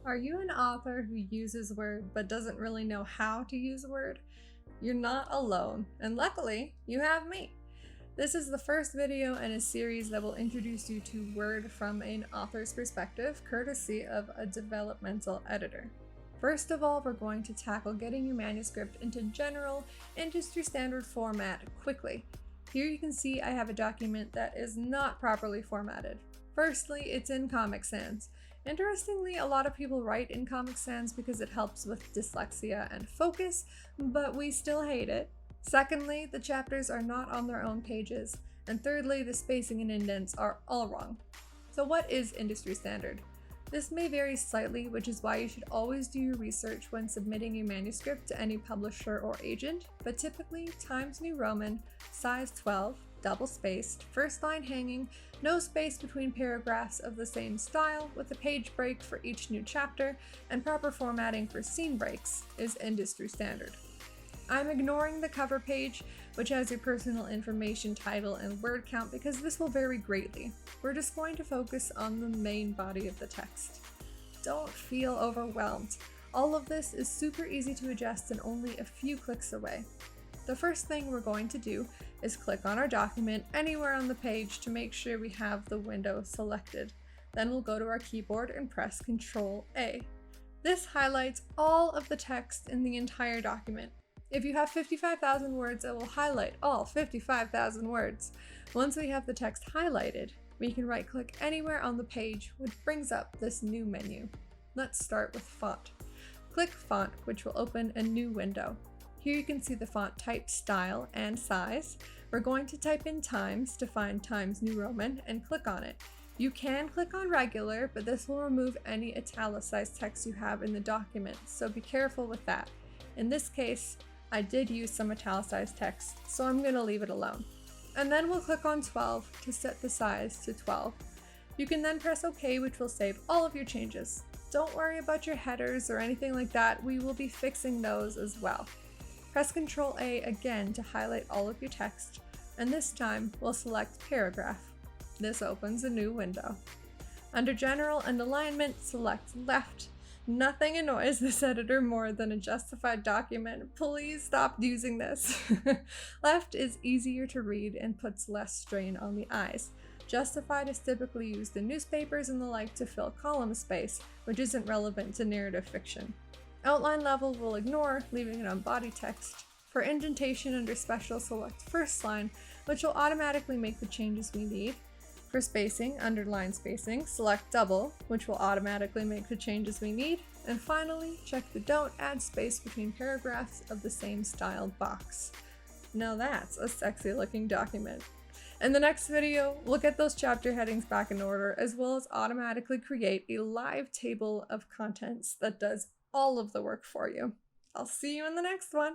Are you an author who uses Word but doesn't really know how to use Word? You're not alone, and luckily, you have me. This is the first video in a series that will introduce you to Word from an author's perspective, courtesy of a developmental editor. First of all, we're going to tackle getting your manuscript into general, industry standard format quickly. Here you can see I have a document that is not properly formatted. Firstly, it's in Comic Sans. Interestingly, a lot of people write in Comic Sans because it helps with dyslexia and focus, but we still hate it. Secondly, the chapters are not on their own pages. And thirdly, the spacing and indents are all wrong. So what is industry standard? This may vary slightly, which is why you should always do your research when submitting your manuscript to any publisher or agent, but typically Times New Roman, size 12, double-spaced, first line hanging, no space between paragraphs of the same style, with a page break for each new chapter, and proper formatting for scene breaks is industry standard. I'm ignoring the cover page, which has your personal information, title, and word count because this will vary greatly. We're just going to focus on the main body of the text. Don't feel overwhelmed. All of this is super easy to adjust and only a few clicks away. The first thing we're going to do is click on our document anywhere on the page to make sure we have the window selected. Then we'll go to our keyboard and press Ctrl-A. This highlights all of the text in the entire document. If you have 55,000 words, it will highlight all 55,000 words. Once we have the text highlighted, we can right-click anywhere on the page, which brings up this new menu. Let's start with font. Click Font, which will open a new window. Here you can see the font type, style, and size. We're going to type in Times to find Times New Roman and click on it. You can click on regular, but this will remove any italicized text you have in the document, so be careful with that. In this case, I did use some italicized text, so I'm going to leave it alone. And then we'll click on 12 to set the size to 12. You can then press OK, which will save all of your changes. Don't worry about your headers or anything like that, we will be fixing those as well. Press Ctrl-A again to highlight all of your text, and this time we'll select Paragraph. This opens a new window. Under General and Alignment, select Left. Nothing annoys this editor more than a justified document. Please stop using this. Left is easier to read and puts less strain on the eyes. Justified is typically used in newspapers and the like to fill column space, which isn't relevant to narrative fiction. Outline level we'll ignore, leaving it on body text. For indentation under Special, select First Line, which will automatically make the changes we need. For spacing, under Line Spacing, select Double, which will automatically make the changes we need. And finally, check the Don't Add Space Between Paragraphs of the Same Style box. Now that's a sexy looking document. In the next video, we'll get those chapter headings back in order, as well as automatically create a live table of contents that does all of the work for you. I'll see you in the next one.